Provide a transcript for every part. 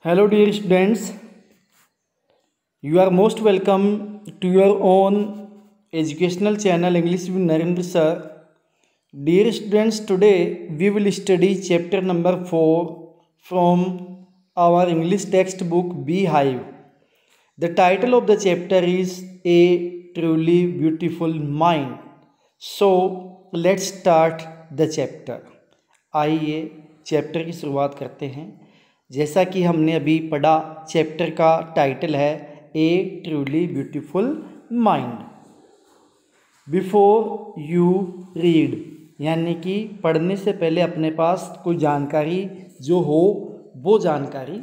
Hello, dear students. You are most welcome to your own educational channel English with Narendra Sir. Dear students, today we will study chapter number 4 from our English textbook Beehive. The title of the chapter is A Truly Beautiful Mind. So, let's start the chapter. आइए chapter की शुरुआत करते हैं। जैसा कि हमने अभी पढ़ा, चैप्टर का टाइटल है a truly beautiful mind. Before you read, यानी कि पढ़ने से पहले अपने पास कोई जानकारी जो हो वो जानकारी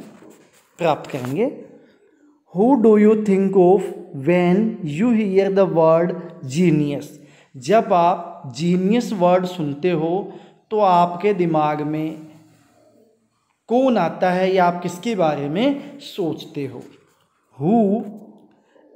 प्राप्त करेंगे। Who do you think of when you here the word genius? जब आप जीनियस वर्ड सुनते हो तो आपके दिमाग में कौन आता है या आप किसके बारे में सोचते हो? Who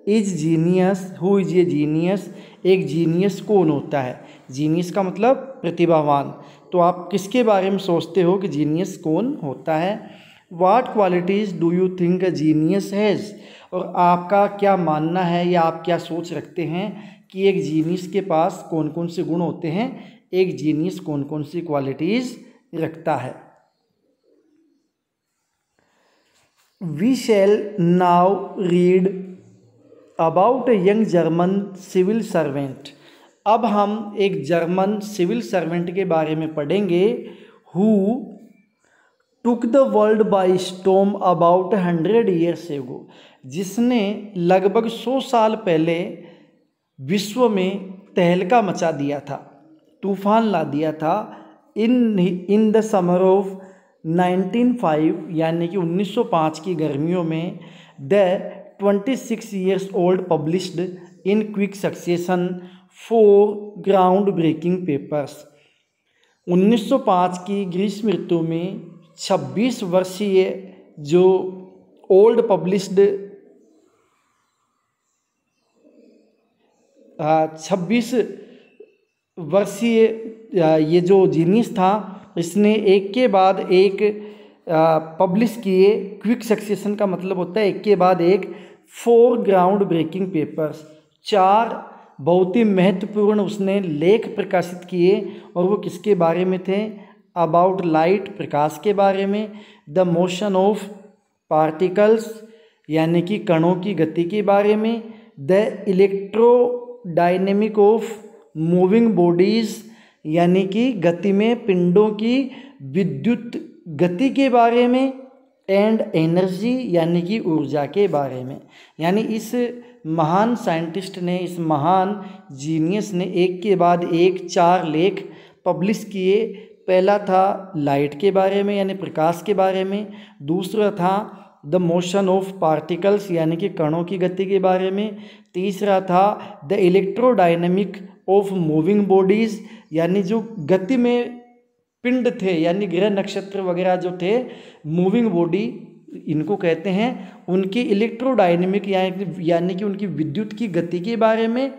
is genius, who is a genius? एक जीनियस कौन होता है? जीनियस का मतलब प्रतिभावान। तो आप किसके बारे में सोचते हो कि जीनियस कौन होता है? What qualities do you think a genius has? और आपका क्या मानना है या आप क्या सोच रखते हैं कि एक जीनियस के पास कौन कौन से गुण होते हैं, एक जीनियस कौन कौन सी क्वालिटीज़ रखता है? We shall now read about a young German civil servant. अब हम एक जर्मन सिविल सर्वेंट के बारे में पढ़ेंगे। Who took the world by storm about 100 years ago. जिसने लगभग 100 साल पहले विश्व में तहलका मचा दिया था, तूफान ला दिया था। इन द समर ऑफ 1905, यानी कि 1905 की गर्मियों में, the 26 years old published in quick succession 4 ground breaking papers. 1905 की ग्रीष्म ऋतु में 26 वर्षीय जो ओल्ड पब्लिश्ड 26 वर्षीय ये जो जीनियस था, इसने एक के बाद एक पब्लिश किए। क्विक सक्सेशन का मतलब होता है एक के बाद एक 4 ग्राउंड ब्रेकिंग पेपर्स, 4 बहुत ही महत्वपूर्ण उसने लेख प्रकाशित किए। और वो किसके बारे में थे? अबाउट लाइट, प्रकाश के बारे में। द मोशन ऑफ पार्टिकल्स, यानी कि कणों की गति के बारे में। The electrodynamic of moving bodies, यानी कि गति में पिंडों की विद्युत गति के बारे में। एंड एनर्जी, यानी कि ऊर्जा के बारे में। यानी इस महान साइंटिस्ट ने, इस महान जीनियस ने एक के बाद एक 4 लेख पब्लिश किए। पहला था लाइट के बारे में, यानी प्रकाश के बारे में। दूसरा था द मोशन ऑफ पार्टिकल्स, यानी कि कणों की गति के बारे में। तीसरा था the electrodynamic of moving bodies, यानी जो गति में पिंड थे, यानी ग्रह नक्षत्र वगैरह जो थे, मूविंग बॉडी इनको कहते हैं, उनकी इलेक्ट्रोडायनेमिक यानी कि उनकी विद्युत की गति के बारे में।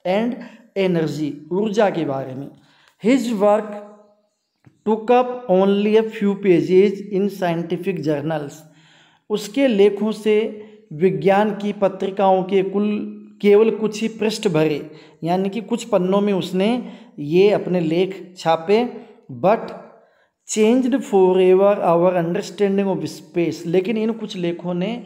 एंड एनर्जी, ऊर्जा के बारे में। His work took up only a few pages in scientific journals. उसके लेखों से विज्ञान की पत्रिकाओं के केवल कुछ ही पृष्ठ भरे, यानी कि कुछ पन्नों में उसने ये अपने लेख छापे। But changed forever our understanding of space. लेकिन इन कुछ लेखों ने,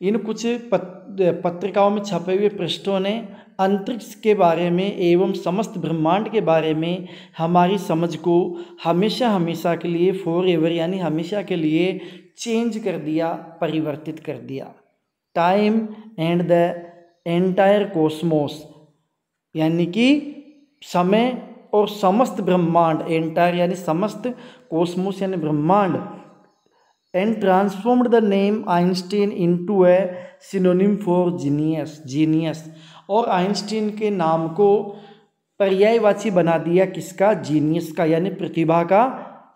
इन कुछ पत्रिकाओं में छपे हुए पृष्ठों ने अंतरिक्ष के बारे में एवं समस्त ब्रह्मांड के बारे में हमारी समझ को हमेशा हमेशा के लिए, फॉर एवर यानी हमेशा के लिए, चेंज कर दिया, परिवर्तित कर दिया। Time and the entire Cosmos, यानी कि समय और समस्त ब्रह्मांड, एंटायर यानी समस्त, कॉस्मोस यानी ब्रह्मांड। And transformed the name Einstein into A synonym for genius. और आइंस्टीन के नाम को पर्यायवाची बना दिया, किसका? जीनियस का, यानी प्रतिभा का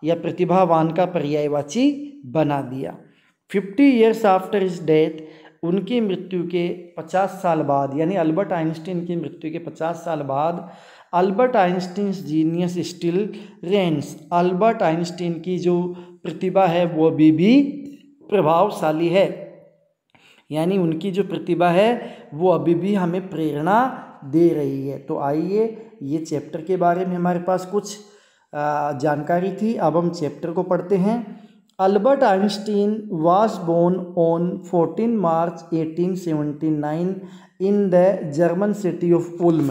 या प्रतिभावान का पर्यायवाची बना दिया। 50 years आफ्टर हिज डेथ, उनकी मृत्यु के 50 साल बाद, यानी अल्बर्ट आइंस्टीन की मृत्यु के 50 साल बाद, Albert Einstein genius still reigns. Albert Einstein की जो प्रतिभा है वो अभी भी प्रभावशाली है, यानी उनकी जो प्रतिभा है वो अभी भी हमें प्रेरणा दे रही है। तो आइए, ये चैप्टर के बारे में हमारे पास कुछ जानकारी थी। अब हम चैप्टर को पढ़ते हैं। Albert Einstein was born on 14 March 1879 in the German city of Ulm।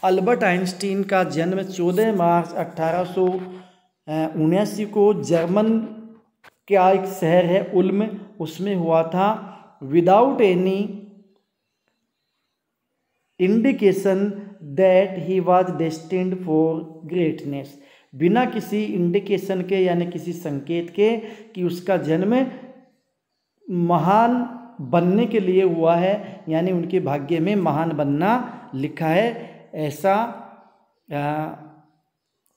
Albert Einstein का जन्म 14 मार्च 1879 को जर्मन का एक शहर है उल्म, उसमें हुआ था। Without any indication that he was destined for greatness, बिना किसी इंडिकेशन के यानी किसी संकेत के कि उसका जन्म महान बनने के लिए हुआ है, यानी उनके भाग्य में महान बनना लिखा है, ऐसा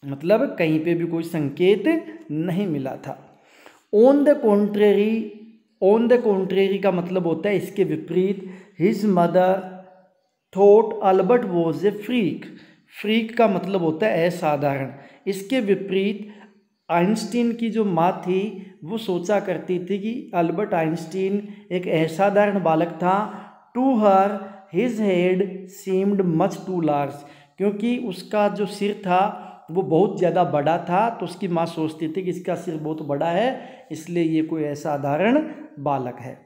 मतलब कहीं पे भी कोई संकेत नहीं मिला था। ऑन द कॉन्ट्रेरी का मतलब होता है इसके विपरीत। His mother thought Albert was a freak का मतलब होता है असाधारण। इसके विपरीत आइंस्टीन की जो माँ थी वो सोचा करती थी कि अल्बर्ट आइंस्टीन एक असाधारण बालक था। To her his head seemed much too large, क्योंकि उसका जो सिर था वो बहुत ज़्यादा बड़ा था, तो उसकी माँ सोचती थी कि इसका सिर बहुत बड़ा है, इसलिए ये कोई असाधारण बालक है।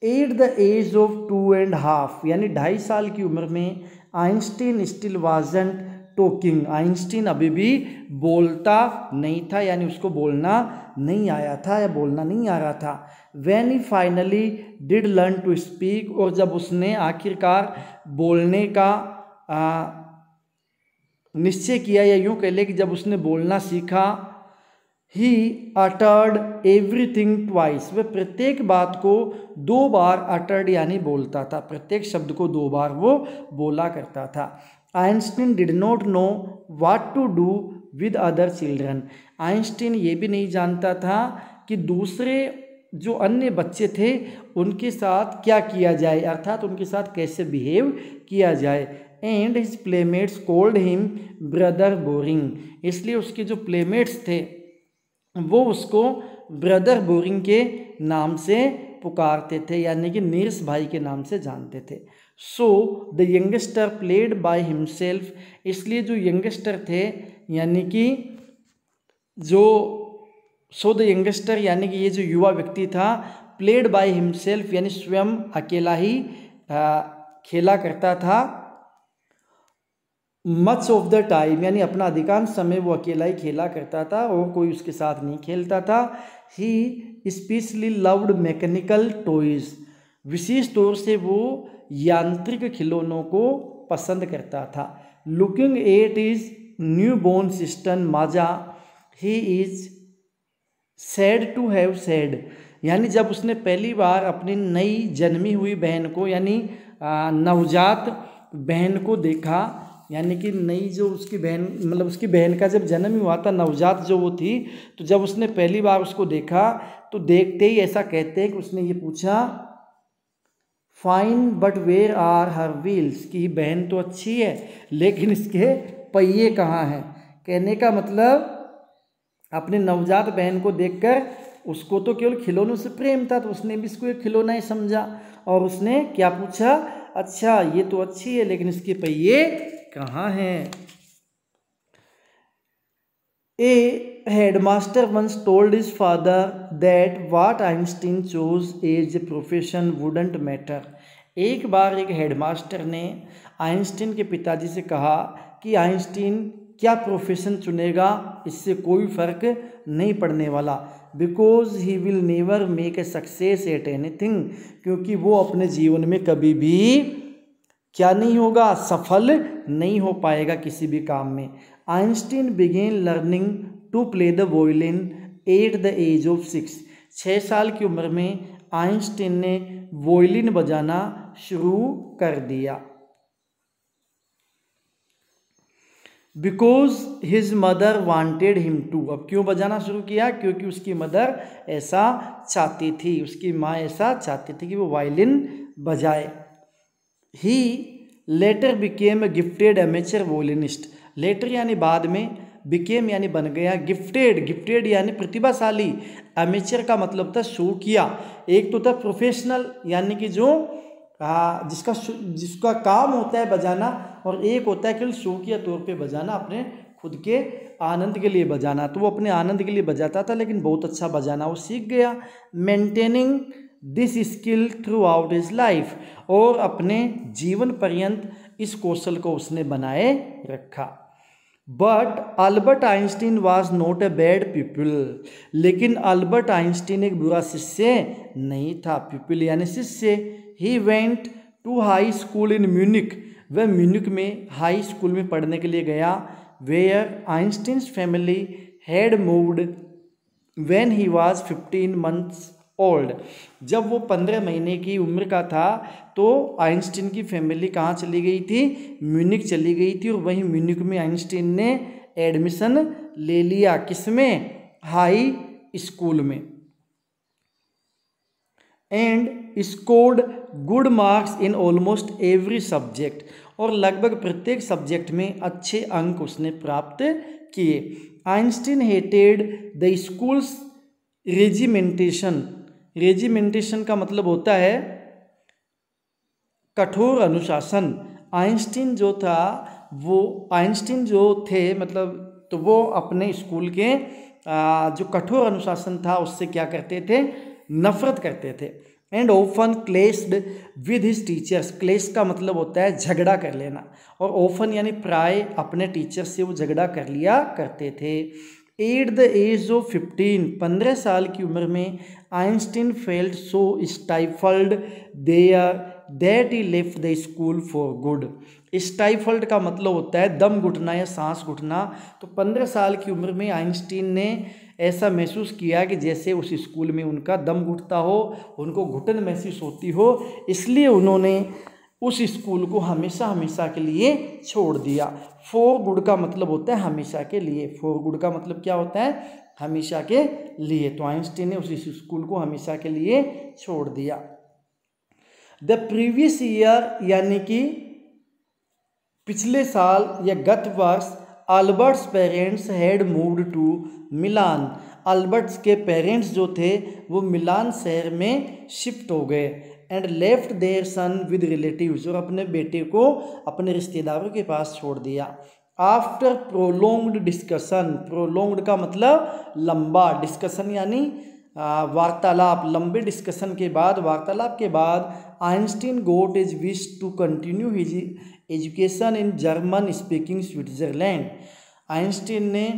एट द एज ऑफ 2.5 यानी 2.5 साल की उम्र में Einstein still wasn't talking, Einstein अभी भी बोलता नहीं था, यानी उसको बोलना नहीं आया था या बोलना नहीं आ रहा था। When he finally did learn to speak, और जब उसने आखिरकार बोलने का निश्चय किया, या यूँ कह ले कि जब उसने बोलना सीखा, ही अटर्ड एवरीथिंग ट्वाइस, वह प्रत्येक बात को 2 बार अटर्ड यानी बोलता था, प्रत्येक शब्द को 2 बार वो बोला करता था। Einstein did not know what to do with other children, Einstein ये भी नहीं जानता था कि दूसरे जो अन्य बच्चे थे उनके साथ क्या किया जाए, अर्थात उनके साथ कैसे बिहेव किया जाए। And his playmates called him brother boring, इसलिए उसके जो प्लेमेट्स थे वो उसको ब्रदर बोरिंग के नाम से पुकारते थे, यानी कि नीरस भाई के नाम से जानते थे। So the youngster played by himself, इसलिए जो यंगस्टर थे यानी कि द यंगस्टर यानी कि ये जो युवा व्यक्ति था, प्लेड बाय हिमसेल्फ यानी स्वयं अकेला ही खेला करता था। मच ऑफ द टाइम यानी अपना अधिकांश समय वो अकेला ही खेला करता था और कोई उसके साथ नहीं खेलता था। He specially loved mechanical toys, विशेष तौर से वो यांत्रिक खिलौनों को पसंद करता था। Looking at his new born sister Maja, he is said to have said, यानी जब उसने पहली बार अपनी नई जन्मी हुई बहन को यानी नवजात बहन को देखा, यानी कि नई जो उसकी बहन मतलब उसकी बहन का जब जन्म हुआ था, नवजात जो वो थी, तो जब उसने पहली बार उसको देखा तो देखते ही ऐसा कहते हैं कि उसने ये पूछा fine but where are her wheels, कि बहन तो अच्छी है लेकिन इसके पहिए कहाँ हैं। कहने का मतलब अपने नवजात बहन को देखकर उसको तो केवल खिलौनों से प्रेम था, तो उसने भी इसको एक खिलौना ही समझा और उसने क्या पूछा, अच्छा ये तो अच्छी है लेकिन इसके पहिए कहाँ हैं। A headmaster once told his father that what Einstein chose as a profession wouldn't matter, एक बार एक हेडमास्टर ने आइंस्टीन के पिताजी से कहा कि आइंस्टीन क्या प्रोफेशन चुनेगा इससे कोई फर्क नहीं पड़ने वाला। Because he will never make a success at anything, क्योंकि वो अपने जीवन में कभी भी क्या नहीं होगा, सफल नहीं हो पाएगा किसी भी काम में। Einstein began learning to play the violin at the age of 6 साल की उम्र में आइंस्टीन ने वोयलिन बजाना शुरू कर दिया। Because his mother wanted him to, अब क्यों बजाना शुरू किया, क्योंकि उसकी मदर ऐसा चाहती थी, उसकी माँ ऐसा चाहती थी कि वो वायलिन बजाए। He later became a gifted amateur violinist, later यानी बाद में, बिकेम यानी बन गया, गिफ्टेड, गिफ्टेड यानी प्रतिभाशाली, एमेचर का मतलब था शौकिया, एक तो था प्रोफेशनल यानी कि जो जिसका काम होता है बजाना, और एक होता है केवल शौकिया तौर पे बजाना, अपने खुद के आनंद के लिए बजाना। तो वो अपने आनंद के लिए बजाता था लेकिन बहुत अच्छा बजाना वो सीख गया। Maintaining this skill through out his life, और अपने जीवन पर्यंत इस कौशल को उसने बनाए रखा। But Albert Einstein was not a bad pupil, लेकिन अल्बर्ट आइंस्टीन एक बुरा शिष्य नहीं था, पीपल यानी शिष्य। He went to high school in Munich, वह म्यूनिक में हाई स्कूल में पढ़ने के लिए गया। Where Einstein's family had moved when he was 15 months old, जब वो 15 महीने की उम्र का था तो आइंस्टीन की फैमिली कहाँ चली गई थी, म्यूनिक चली गई थी, और वहीं म्यूनिक में आइंस्टीन ने एडमिशन ले लिया, किसमें, हाई स्कूल में। And scored good marks in almost every subject, और लगभग प्रत्येक सब्जेक्ट में अच्छे अंक उसने प्राप्त किए। Einstein hated the schools regimentation, regimentation का मतलब होता है कठोर अनुशासन। आइंस्टीन जो था वो, आइंस्टीन जो थे मतलब, तो वो अपने स्कूल के जो कठोर अनुशासन था उससे क्या करते थे, नफरत करते थे। And often clashed with his teachers, clash का मतलब होता है झगड़ा कर लेना, और ऑफन यानी प्राय अपने टीचर से वो झगड़ा कर लिया करते थे। एट द एज ऑफ 15 साल की उम्र में Einstein felt so stifled there that he left the school for good. Stifled का मतलब होता है दम घुटना या सांस घुटना। तो 15 साल की उम्र में आइंस्टीन ने ऐसा महसूस किया कि जैसे उस स्कूल में उनका दम घुटता हो, उनको घुटन महसूस होती हो, इसलिए उन्होंने उस स्कूल को हमेशा हमेशा के लिए छोड़ दिया। फॉर गुड का मतलब होता है हमेशा के लिए, फॉर गुड का मतलब क्या होता है, हमेशा के लिए। तो आइंस्टीन ने उस स्कूल को हमेशा के लिए छोड़ दिया। द प्रीवियस ईयर यानी कि पिछले साल या गत वर्ष, Albert's parents had moved to Milan, Albert's के पेरेंट्स जो थे वो मिलान शहर में शिफ्ट हो गए। And left their son with relatives, और अपने बेटे को अपने रिश्तेदारों के पास छोड़ दिया। आफ्टर प्रोलोंग्ड डिस्कशन, प्रोलोंग्ड का मतलब लंबा, डिस्कशन यानी वार्तालाप, लंबे डिस्कशन के बाद, वार्तालाप के बाद, Einstein got his wish to continue his education in German speaking Switzerland. Einstein ने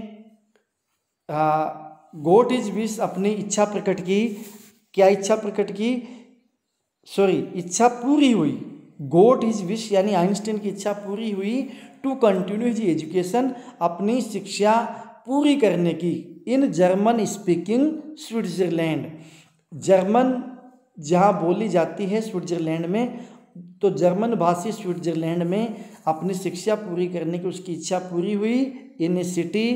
गोट इज विश अपनी इच्छा प्रकट की, क्या इच्छा प्रकट की, इच्छा पूरी हुई। गोट हिज विश यानी आइंस्टीन की इच्छा पूरी हुई, टू कंटिन्यू हिज एजुकेशन, अपनी शिक्षा पूरी करने की, इन जर्मन स्पीकिंग स्विट्जरलैंड, जर्मन जहाँ बोली जाती है स्विट्जरलैंड में, तो जर्मन भाषी स्विट्जरलैंड में अपनी शिक्षा पूरी करने की उसकी इच्छा पूरी हुई। In a city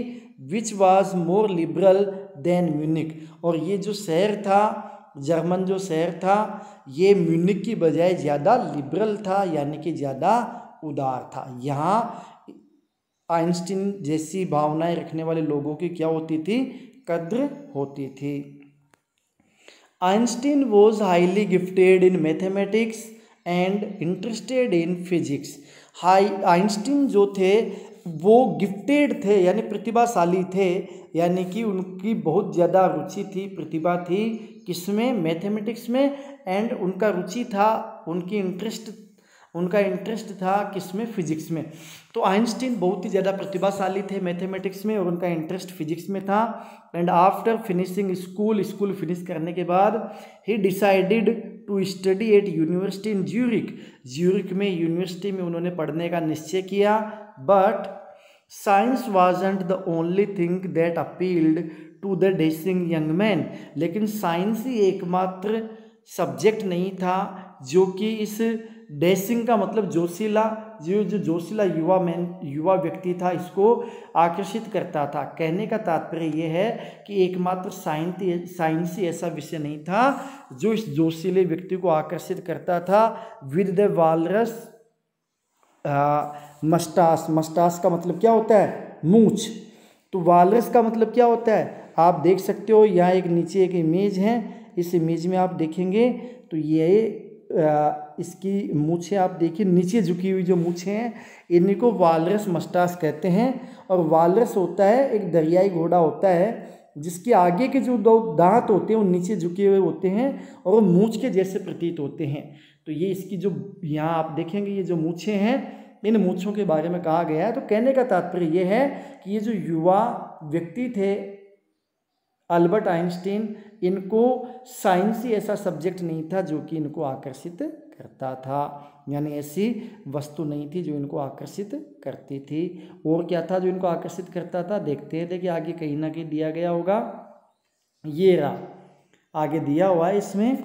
which was more liberal than Munich, और ये जो शहर था, जर्मन जो शहर था, ये म्यूनिक की बजाय ज़्यादा लिबरल था, यानी कि ज़्यादा उदार था। यहाँ आइंस्टीन जैसी भावनाएं रखने वाले लोगों की क्या होती थी, कद्र होती थी। Einstein was highly gifted in mathematics and interested in physics. Einstein जो थे वो गिफ्टेड थे यानी प्रतिभाशाली थे, यानी कि उनकी बहुत ज़्यादा रुचि थी, प्रतिभा थी, किसमें, मैथमेटिक्स में, एंड उनका रुचि था, उनका इंटरेस्ट था किसमें, फिजिक्स में। तो आइंस्टीन बहुत ही ज़्यादा प्रतिभाशाली थे मैथमेटिक्स में और उनका इंटरेस्ट फिजिक्स में था। And after finishing school finish करने के बाद he decided to study at university in Zurich में यूनिवर्सिटी में उन्होंने पढ़ने का निश्चय किया। But science wasn't the only thing that appealed to the dashing young man, लेकिन साइंस ही एकमात्र सब्जेक्ट नहीं था जो कि इस डेसिंग का मतलब जोशीला, जो जोशीला युवा व्यक्ति था, इसको आकर्षित करता था। कहने का तात्पर्य यह है कि एकमात्र साइंस ही ऐसा विषय नहीं था जो इस जोशीले व्यक्ति को आकर्षित करता था। विद द वालरस मस्टास का मतलब क्या होता है, मूंछ। तो वालरस का मतलब क्या होता है, आप देख सकते हो यहाँ एक नीचे एक इमेज है, इस इमेज में आप देखेंगे तो ये इसकी मूछें आप देखिए, नीचे झुकी हुई जो मूछें हैं इन्हीं को वालरस मस्टास कहते हैं। और वालरस होता है एक दरियाई घोड़ा होता है जिसके आगे के जो 2 दांत होते हैं वो नीचे झुके हुए होते हैं और वो मूछ के जैसे प्रतीत होते हैं। तो ये इसकी जो यहाँ आप देखेंगे ये जो मूछें हैं इन मूछों के बारे में कहा गया है। तो कहने का तात्पर्य ये है कि ये जो युवा व्यक्ति थे अल्बर्ट आइंस्टीन, इनको साइंस ही ऐसा सब्जेक्ट नहीं था जो कि इनको आकर्षित करता था, यानी ऐसी वस्तु नहीं थी जो इनको आकर्षित करती थी। और क्या था जो इनको आकर्षित करता था, देखते हैं कि आगे कहीं ना कहीं दिया गया होगा, ये रहा आगे दिया हुआ है इसमें।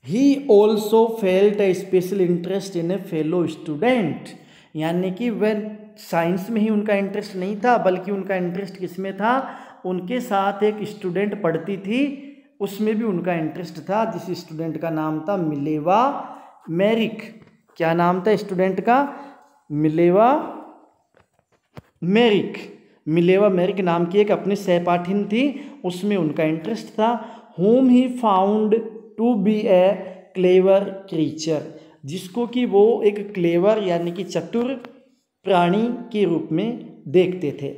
He also felt A special interest in A fellow student, यानी कि वह साइंस में ही उनका इंटरेस्ट नहीं था बल्कि उनका इंटरेस्ट किस में था, उनके साथ एक स्टूडेंट पढ़ती थी उसमें भी उनका इंटरेस्ट था, जिस स्टूडेंट का नाम था मिलेवा मैरिक। क्या नाम था स्टूडेंट का, मिलेवा मैरिक। मिलेवा मैरिक नाम की एक अपनी सहपाठिन थी, उसमें उनका इंटरेस्ट था। Whom he found to be a clever creature, जिसको कि वो एक क्लेवर यानी कि चतुर प्राणी के रूप में देखते थे।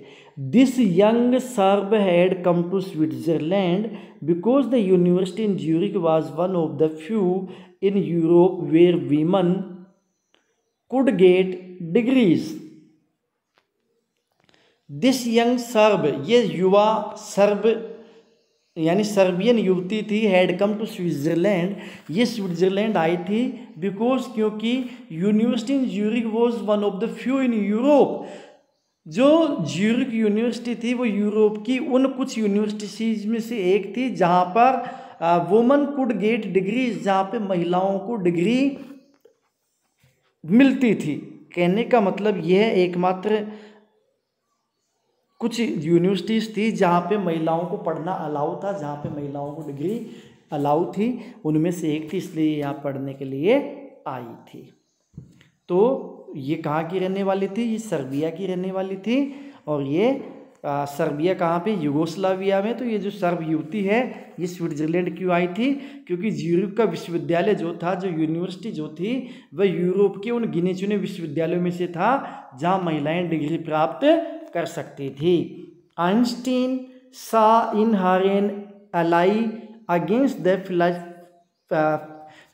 This young Serb had come to Switzerland because the university in Zurich was one of the few in Europe where women could get degrees. This young Serb, ये युवा सर्ब यानी सर्बियन युवती थी, हैड कम टू स्विट्जरलैंड, ये Switzerland आई थी because क्योंकि university in Zurich was one of the few in Europe, जो ज्यूरिक यूनिवर्सिटी थी वो यूरोप की उन कुछ यूनिवर्सिटीज में से एक थी जहाँ पर वुमन कुड गेट डिग्रीज, जहाँ पे महिलाओं को डिग्री मिलती थी। कहने का मतलब यह है एकमात्र कुछ यूनिवर्सिटीज़ थी जहाँ पे महिलाओं को पढ़ना अलाउ था, जहाँ पे महिलाओं को डिग्री अलाउ थी, उनमें से एक थी, इसलिए यहाँ पढ़ने के लिए आई थी। तो ये कहाँ की रहने वाली थी, ये सर्बिया की रहने वाली थी। और ये सर्बिया कहाँ पे, यूगोस्लाविया में। तो ये जो सर्ब युवती है ये स्विट्जरलैंड क्यों आई थी, क्योंकि ज्यूरिक का विश्वविद्यालय जो था, जो यूनिवर्सिटी जो थी, वह यूरोप के उन गिने चुने विश्वविद्यालयों में से था जहाँ महिलाएं डिग्री प्राप्त कर सकती थी। Einstein saw in her an ally against the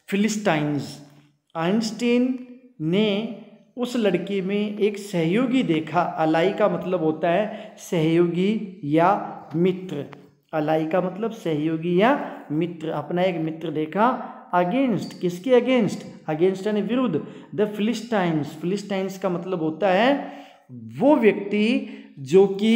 philistines, Einstein ने उस लड़की में एक सहयोगी देखा। अलाई का मतलब होता है सहयोगी या मित्र, अलाई का मतलब सहयोगी या मित्र, अपना एक मित्र देखा। अगेंस्ट, किसके अगेंस्ट, अगेंस्ट यानी विरुद्ध, द फिलिस्टाइंस, फिलिस्टाइंस का मतलब होता है वो व्यक्ति जो कि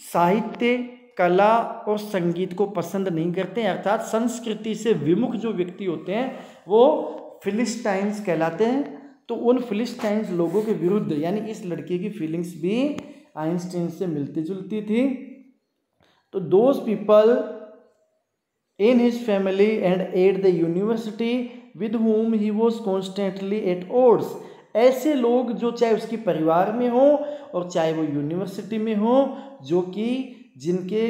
साहित्य, कला और संगीत को पसंद नहीं करते हैं, अर्थात संस्कृति से विमुख जो व्यक्ति होते हैं वो फिलिस्टाइंस कहलाते हैं। तो उन फिलिस्टाइंस लोगों के विरुद्ध, यानी इस लड़के की फीलिंग्स भी आइंस्टीन से मिलती जुलती थी। तो those people in his family and at the university with whom he was constantly at odds, ऐसे लोग जो चाहे उसके परिवार में हो और चाहे वो यूनिवर्सिटी में हो, जो कि जिनके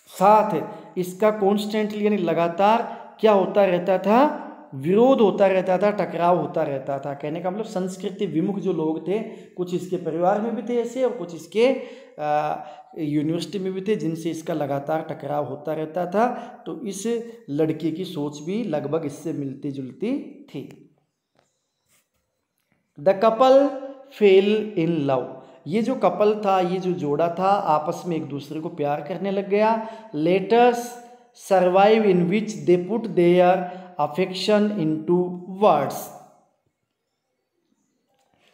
साथ इसका कॉन्स्टेंटली यानी लगातार क्या होता रहता था, विरोध होता रहता था, टकराव होता रहता था। कहने का मतलब संस्कृति विमुख जो लोग थे, कुछ इसके परिवार में भी थे ऐसे और कुछ इसके यूनिवर्सिटी में भी थे जिनसे इसका लगातार टकराव होता रहता था। तो इस लड़की की सोच भी लगभग इससे मिलती जुलती थी। The couple fail in love, ये जो कपल था, ये जो जोड़ा था, आपस में एक दूसरे को प्यार करने लग गया। Letters survive in which they put their affection into words,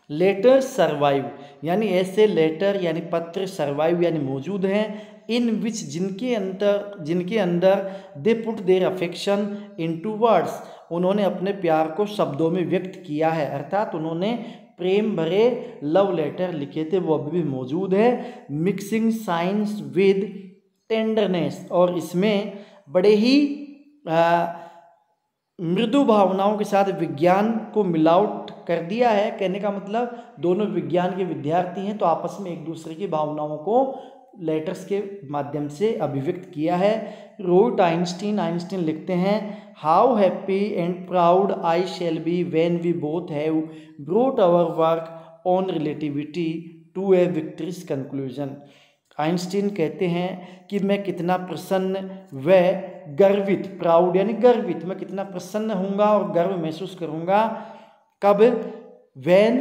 letter survive यानी ऐसे लेटर यानी पत्र, सर्वाइव यानी मौजूद हैं, इन विच जिनके अंदर they put their affection into words, उन्होंने अपने प्यार को शब्दों में व्यक्त किया है, अर्थात उन्होंने प्रेम भरे लव लेटर लिखे थे, वो अभी भी मौजूद है। मिक्सिंग साइंस विद टेंडरनेस, और इसमें बड़े ही मृदु भावनाओं के साथ विज्ञान को मिलावट कर दिया है। कहने का मतलब दोनों विज्ञान के विद्यार्थी हैं तो आपस में एक दूसरे की भावनाओं को लेटर्स के माध्यम से अभिव्यक्त किया है। रोट आइंस्टीन लिखते हैं, how happy and proud I shall be when we both have brought our work on relativity to a victorious conclusion. Einstein कहते हैं कि मैं कितना प्रसन्न व गर्वित, प्राउड यानी गर्वित, मैं कितना प्रसन्न होऊंगा और गर्व महसूस करूंगा कब, When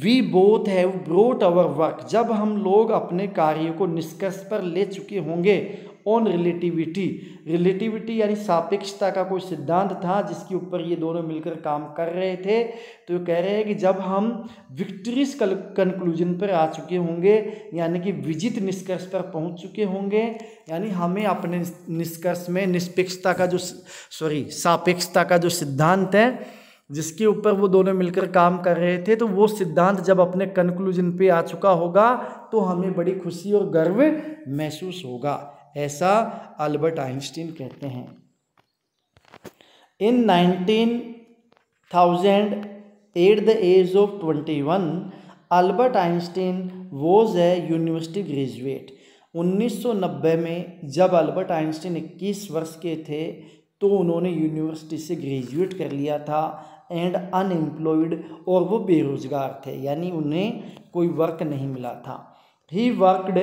we both have brought our work, जब हम लोग अपने कार्य को निष्कर्ष पर ले चुके होंगे ऑन रिलेटिविटी यानी सापेक्षता का कोई सिद्धांत था जिसके ऊपर ये दोनों मिलकर काम कर रहे थे। तो ये कह रहे हैं कि जब हम विक्ट्रियस कंक्लूजन पर आ चुके होंगे यानी कि विजित निष्कर्ष पर पहुंच चुके होंगे, यानी हमें अपने निष्कर्ष में सापेक्षता का जो सिद्धांत है जिसके ऊपर वो दोनों मिलकर काम कर रहे थे, तो वो सिद्धांत जब अपने कंक्लूजन पे आ चुका होगा तो हमें बड़ी खुशी और गर्व महसूस होगा, ऐसा अल्बर्ट आइंस्टीन कहते हैं। In 19,000 at the age of 21 Albert Einstein was a university graduate. 1990 में जब अल्बर्ट आइंस्टीन 21 वर्ष के थे तो उन्होंने यूनिवर्सिटी से ग्रेजुएट कर लिया था एंड अनएम्प्लॉयड, और वो बेरोजगार थे यानी उन्हें कोई वर्क नहीं मिला था। He worked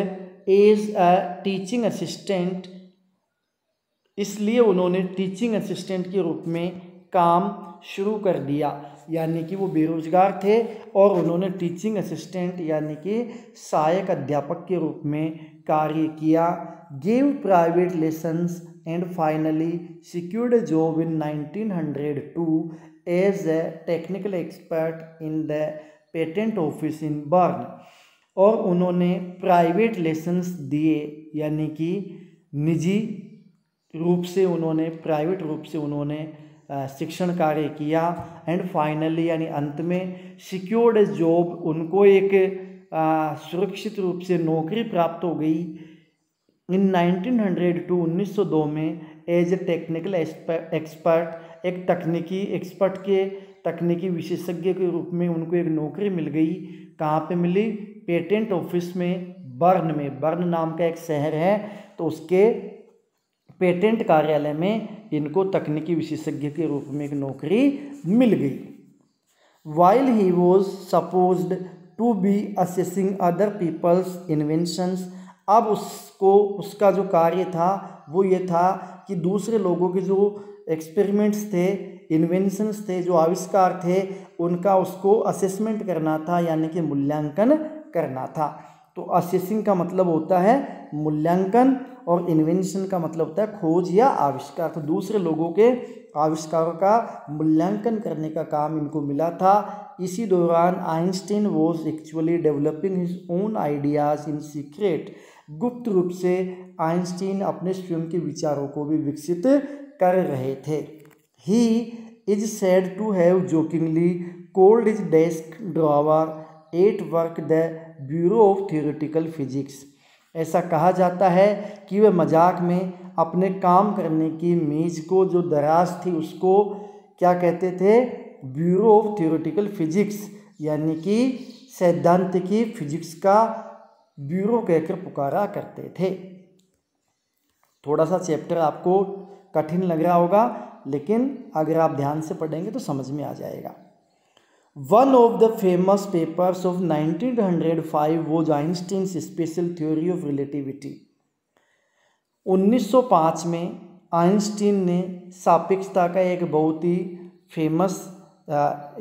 as a teaching assistant, इसलिए उन्होंने टीचिंग असिस्टेंट के रूप में काम शुरू कर दिया, यानी कि वो बेरोजगार थे और उन्होंने टीचिंग असिस्टेंट यानी कि सहायक अध्यापक के रूप में कार्य किया। Give private lessons and finally secured a job in 1902 as a technical expert in the patent office in Bern. और उन्होंने प्राइवेट लेसन्स दिए यानी कि निजी रूप से उन्होंने प्राइवेट रूप से उन्होंने शिक्षण कार्य किया एंड फाइनली यानी अंत में सिक्योर्ड ए जॉब, उनको एक सुरक्षित रूप से नौकरी प्राप्त हो गई इन 1902 में एज ए टेक्निकल एक्सपर्ट, एक तकनीकी एक्सपर्ट के तकनीकी विशेषज्ञ के रूप में उनको एक नौकरी मिल गई। कहाँ पे मिली? पेटेंट ऑफिस में, बर्न में, बर्न नाम का एक शहर है तो उसके पेटेंट कार्यालय में इनको तकनीकी विशेषज्ञ के रूप में एक नौकरी मिल गई। While he was supposed to be assessing other people's inventions, अब उसका जो कार्य था वो ये था कि दूसरे लोगों के जो एक्सपेरिमेंट्स थे, इन्वेंशंस थे, जो आविष्कार थे, उनका उसको असेसमेंट करना था यानी कि मूल्यांकन करना था। तो असेसिंग का मतलब होता है मूल्यांकन और इन्वेंशन का मतलब होता है खोज या आविष्कार। तो दूसरे लोगों के आविष्कारों का मूल्यांकन करने का काम इनको मिला था। इसी दौरान Einstein was actually developing his own ideas in secret, गुप्त रूप से आइंस्टीन अपने स्वयं के विचारों को भी विकसित कर रहे थे। He is said to have jokingly called his desk drawer at work the bureau of theoretical physics, ऐसा कहा जाता है कि वह मजाक में अपने काम करने की मेज को जो दराज थी उसको क्या कहते थे? ब्यूरो ऑफ थियोरेटिकल फिजिक्स, यानी कि सैद्धांतिकी फिजिक्स का ब्यूरो कहकर पुकारा करते थे। थोड़ा सा चैप्टर आपको कठिन लग रहा होगा लेकिन अगर आप ध्यान से पढ़ेंगे तो समझ में आ जाएगा। One of the famous papers of 1905 was Einstein's special theory of relativity. 1905 में आइंस्टीन ने सापेक्षता का एक बहुत ही फेमस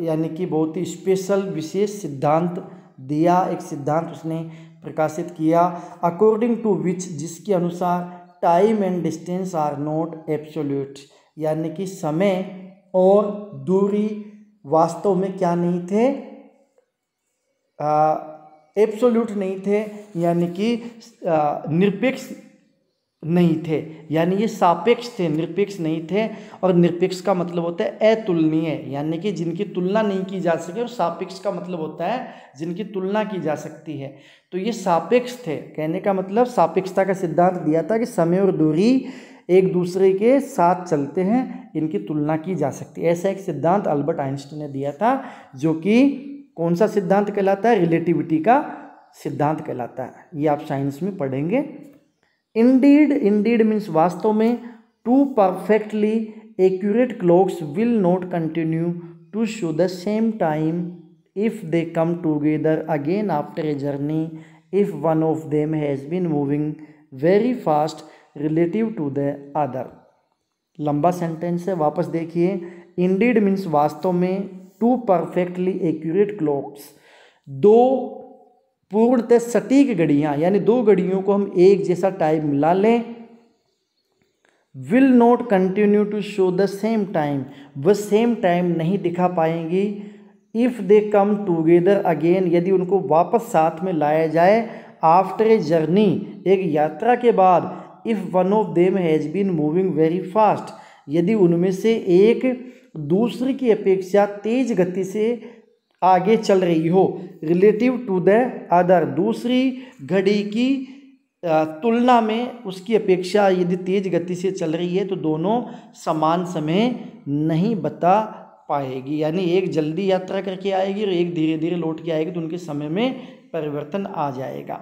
यानी कि बहुत ही स्पेशल विशेष सिद्धांत दिया, एक सिद्धांत उसने प्रकाशित किया। अकॉर्डिंग टू विच, जिसके अनुसार time and distance are not absolute, यानी कि समय और दूरी वास्तव में क्या नहीं थे? एब्सोल्यूट नहीं थे, यानी कि निरपेक्ष नहीं थे, यानी ये सापेक्ष थे, निरपेक्ष नहीं थे। और निरपेक्ष का मतलब होता है अतुलनीय, यानी कि जिनकी तुलना नहीं की जा सके, और सापेक्ष का मतलब होता है जिनकी तुलना की जा सकती है। तो ये सापेक्ष थे, कहने का मतलब सापेक्षता का सिद्धांत दिया था कि समय और दूरी एक दूसरे के साथ चलते हैं, इनकी तुलना की जा सकती है। ऐसा एक सिद्धांत अल्बर्ट आइंस्टीन ने दिया था, जो कि कौन सा सिद्धांत कहलाता है? रिलेटिविटी का सिद्धांत कहलाता है। ये आप साइंस में पढ़ेंगे। इंडीड मीन्स वास्तव में, two perfectly accurate clocks will not continue to show the same time if they come together again after a journey if one of them has been moving very fast relative to the other। लंबा sentence है, वापस देखिए। Indeed means वास्तव में, two perfectly accurate clocks, दो पूर्णतः सटीक घड़ियां, यानी दो घड़ियों को हम एक जैसा टाइम मिला लें। Will not continue to show the same time, वह सेम टाइम नहीं दिखा पाएंगी। If they come together again, यदि उनको वापस साथ में लाया जाए। आफ्टर ए जर्नी, एक यात्रा के बाद। If one of them has been moving very fast, यदि उनमें से एक दूसरी की अपेक्षा तेज गति से आगे चल रही हो। रिलेटिव टू द अदर, दूसरी घड़ी की तुलना में उसकी अपेक्षा यदि तेज गति से चल रही है तो दोनों समान समय नहीं बता पाएगी, यानी एक जल्दी यात्रा करके आएगी और एक धीरे धीरे लौट के आएगी, तो उनके समय में परिवर्तन आ जाएगा।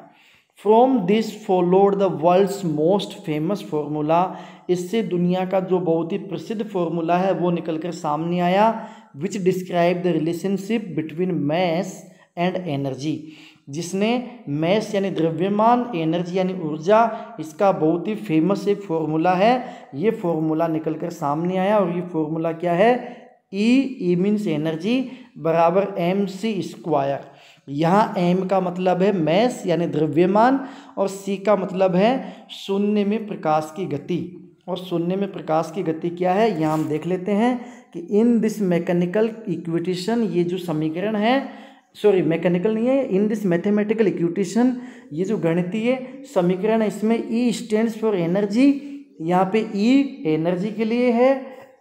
From this followed the world's most famous formula, इससे दुनिया का जो बहुत ही प्रसिद्ध फॉर्मूला है वो निकलकर सामने आया। Which describe the relationship between mass and energy, जिसने मैस यानी द्रव्यमान, एनर्जी यानी ऊर्जा, इसका बहुत ही फेमस एक फॉर्मूला है। ये फॉर्मूला निकलकर सामने आया और ये फॉर्मूला क्या है? ई मीन्स एनर्जी बराबर mc²। यहाँ m का मतलब है मैस यानी द्रव्यमान और c का मतलब है शून्य में प्रकाश की गति। और शून्य में प्रकाश की गति क्या है, यहाँ हम देख लेते हैं कि इन दिस मैकेनिकल इक्वेशन, ये जो समीकरण है, सॉरी मैकेनिकल नहीं है, इन दिस मैथमेटिकल इक्वेशन, ये जो गणितीय समीकरण है, इसमें E स्टैंड्स फॉर एनर्जी। यहाँ पे E एनर्जी के लिए है,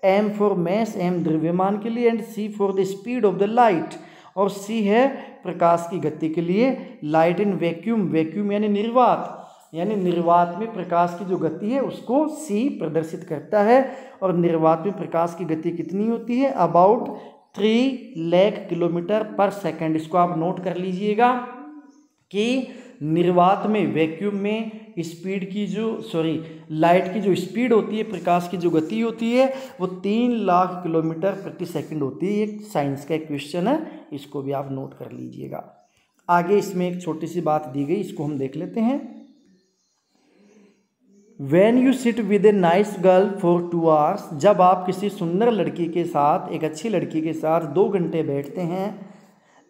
M फॉर मैस, M द्रव्यमान के लिए, and C for the speed of the light, और C है प्रकाश की गति के लिए। लाइट इन वैक्यूम, वैक्यूम यानी निर्वात, यानी निर्वात में प्रकाश की जो गति है उसको C प्रदर्शित करता है। और निर्वात में प्रकाश की गति कितनी होती है? अबाउट 3 लाख किलोमीटर पर सेकेंड। इसको आप नोट कर लीजिएगा कि निर्वात में, वैक्यूम में स्पीड की जो लाइट की जो स्पीड होती है, प्रकाश की जो गति होती है, वो 3 लाख किलोमीटर प्रति सेकंड होती है। एक साइंस का क्वेश्चन है, इसको भी आप नोट कर लीजिएगा। आगे इसमें एक छोटी सी बात दी गई, इसको हम देख लेते हैं। When you sit with a nice girl for 2 hours, जब आप किसी सुंदर लड़की के साथ, एक अच्छी लड़की के साथ 2 घंटे बैठते हैं,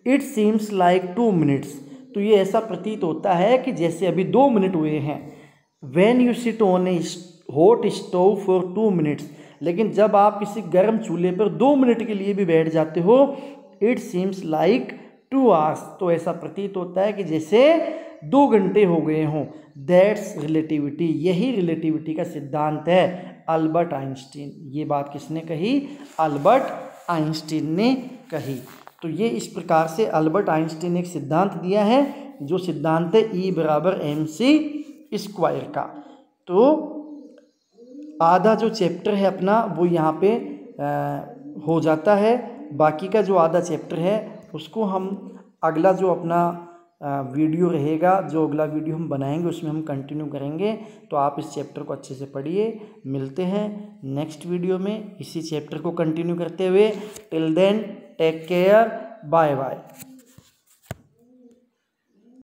it seems like 2 minutes, तो ये ऐसा प्रतीत होता है कि जैसे अभी 2 मिनट हुए हैं। When you sit on a hot stove for 2 minutes, लेकिन जब आप किसी गर्म चूल्हे पर 2 मिनट के लिए भी बैठ जाते हो, it seems like 2 hours, तो ऐसा प्रतीत होता है कि जैसे 2 घंटे हो गए हों। दैट्स रिलेटिविटी, यही रिलेटिविटी का सिद्धांत है। अल्बर्ट आइंस्टीन, ये बात किसने कही? अल्बर्ट आइंस्टीन ने कही। तो ये इस प्रकार से अल्बर्ट आइंस्टीन ने एक सिद्धांत दिया है, जो सिद्धांत है E बराबर mc² का। तो आधा जो चैप्टर है अपना वो यहाँ पे हो जाता है। बाकी का जो आधा चैप्टर है उसको हम अगला जो अपना वीडियो रहेगा, जो अगला वीडियो हम बनाएंगे उसमें हम कंटिन्यू करेंगे। तो आप इस चैप्टर को अच्छे से पढ़िए। मिलते हैं नेक्स्ट वीडियो में इसी चैप्टर को कंटिन्यू करते हुए। Till then take care, bye bye.